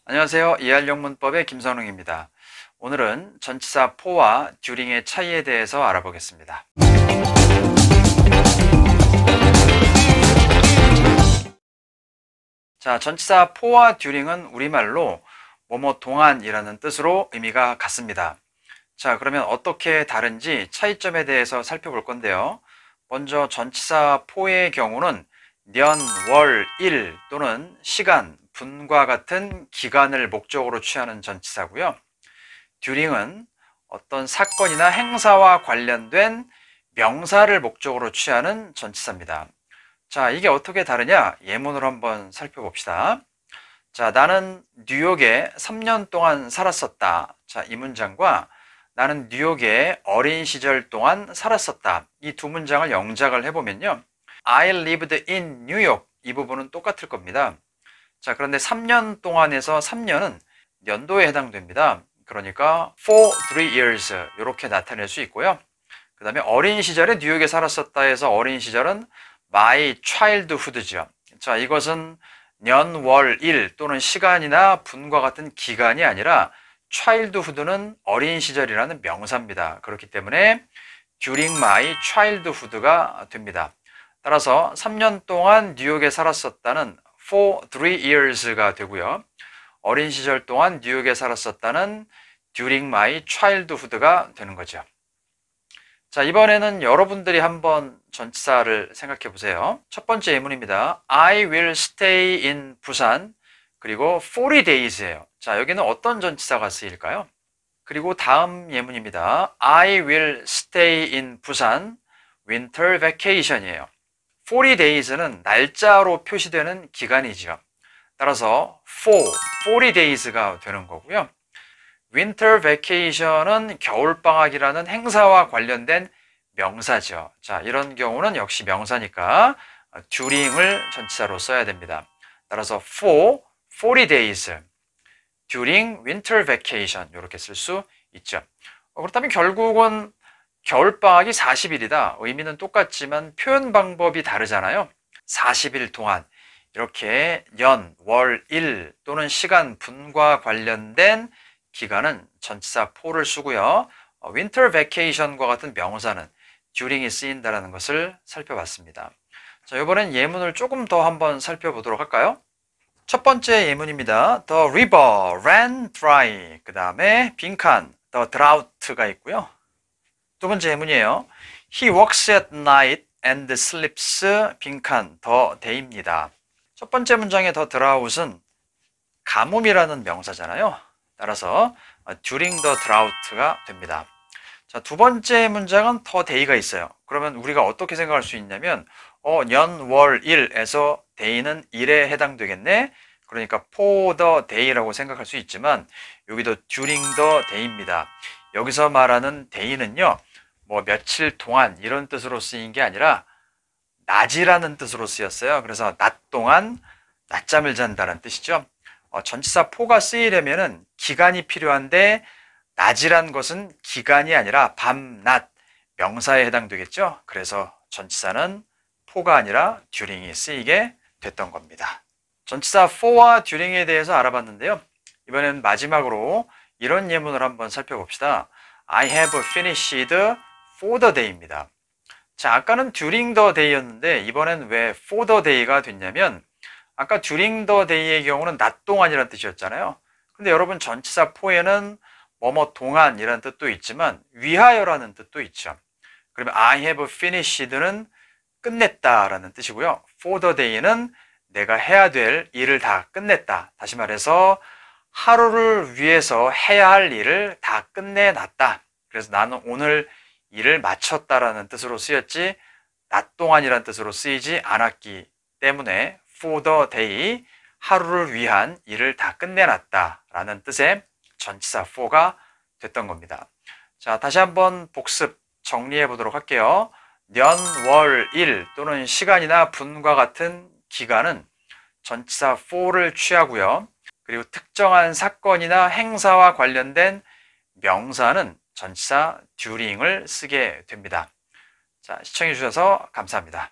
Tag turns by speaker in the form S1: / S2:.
S1: 안녕하세요. 이해할 문법의 김선웅입니다. 오늘은 전치사 for와 during의 차이에 대해서 알아보겠습니다. 자, 전치사 for와 during은 우리말로 뭐뭐 동안이라는 뜻으로 의미가 같습니다. 자, 그러면 어떻게 다른지 차이점에 대해서 살펴볼 건데요. 먼저 전치사 for의 경우는 년, 월, 일 또는 시간, 분과 같은 기간을 목적으로 취하는 전치사고요. during은 어떤 사건이나 행사와 관련된 명사를 목적으로 취하는 전치사입니다. 자, 이게 어떻게 다르냐? 예문으로 한번 살펴봅시다. 자, 나는 뉴욕에 3년 동안 살았었다. 자, 이 문장과 나는 뉴욕에 어린 시절 동안 살았었다. 이 두 문장을 영작을 해보면요. I lived in New York. 이 부분은 똑같을 겁니다. 자, 그런데 3년 동안에서 3년은 연도에 해당됩니다. 그러니까 for 3 years 이렇게 나타낼 수 있고요. 그 다음에 어린 시절에 뉴욕에 살았었다 해서 어린 시절은 my childhood죠. 자, 이것은 년, 월, 일 또는 시간이나 분과 같은 기간이 아니라 childhood는 어린 시절이라는 명사입니다. 그렇기 때문에 during my childhood가 됩니다. 따라서 3년 동안 뉴욕에 살았었다는 for 3 years가 되고요. 어린 시절 동안 뉴욕에 살았었다는 during my childhood가 되는 거죠. 자, 이번에는 여러분들이 한번 전치사를 생각해 보세요. 첫 번째 예문입니다. I will stay in 부산. 그리고 40 days예요. 자, 여기는 어떤 전치사가 쓰일까요? 그리고 다음 예문입니다. I will stay in 부산 winter vacation이에요. 40 days는 날짜로 표시되는 기간이죠. 따라서 40 days가 되는 거고요. winter vacation은 겨울방학이라는 행사와 관련된 명사죠. 자, 이런 경우는 역시 명사니까 during을 전치사로 써야 됩니다. 따라서 for 40 days during winter vacation 이렇게 쓸 수 있죠. 그렇다면 결국은 겨울방학이 40일이다. 의미는 똑같지만 표현 방법이 다르잖아요. 40일 동안 이렇게 년, 월, 일 또는 시간, 분과 관련된 기간은 전치사 for를 쓰고요. winter vacation과 같은 명사는 during이 쓰인다는 것을 살펴봤습니다. 자, 이번엔 예문을 조금 더 한번 살펴보도록 할까요? 첫 번째 예문입니다. The river ran dry. 그 다음에 빈칸 the drought가 있고요. 두 번째 예문이에요. He works at night and sleeps 빈칸 the day입니다. 첫 번째 문장의 the drought은 가뭄이라는 명사잖아요. 따라서 during the drought가 됩니다. 자, 두 번째 문장은 the day가 있어요. 그러면 우리가 어떻게 생각할 수 있냐면 년, 월, 일에서 day는 일에 해당되겠네. 그러니까 for the day라고 생각할 수 있지만 여기도 during the day입니다. 여기서 말하는 day는요. 뭐 며칠 동안 이런 뜻으로 쓰인 게 아니라 낮이라는 뜻으로 쓰였어요. 그래서 낮 동안 낮잠을 잔다는 뜻이죠. 전치사 for가 쓰이려면은 기간이 필요한데 낮이란 것은 기간이 아니라 밤, 낮 명사에 해당되겠죠. 그래서 전치사는 for가 아니라 during이 쓰이게 됐던 겁니다. 전치사 for와 during에 대해서 알아봤는데요. 이번엔 마지막으로 이런 예문을 한번 살펴봅시다. I have finished for the day입니다. 자, 아까는 during the day였는데 이번엔 왜 for the day가 됐냐면 아까 during the day의 경우는 낮 동안이라는 뜻이었잖아요. 근데 여러분 전치사 for에는 뭐뭐 동안이라는 뜻도 있지만 위하여라는 뜻도 있죠. 그러면 I have finished는 끝냈다라는 뜻이고요. for the day는 내가 해야 될 일을 다 끝냈다. 다시 말해서 하루를 위해서 해야 할 일을 다 끝내놨다. 그래서 나는 오늘 일을 마쳤다라는 뜻으로 쓰였지 낮 동안이라는 뜻으로 쓰이지 않았기 때문에 for the day, 하루를 위한 일을 다 끝내놨다라는 뜻의 전치사 for가 됐던 겁니다. 자, 다시 한번 복습 정리해 보도록 할게요. 년, 월, 일 또는 시간이나 분과 같은 기간은 전치사 for를 취하고요. 그리고 특정한 사건이나 행사와 관련된 명사는 전치사 during을 쓰게 됩니다. 자, 시청해 주셔서 감사합니다.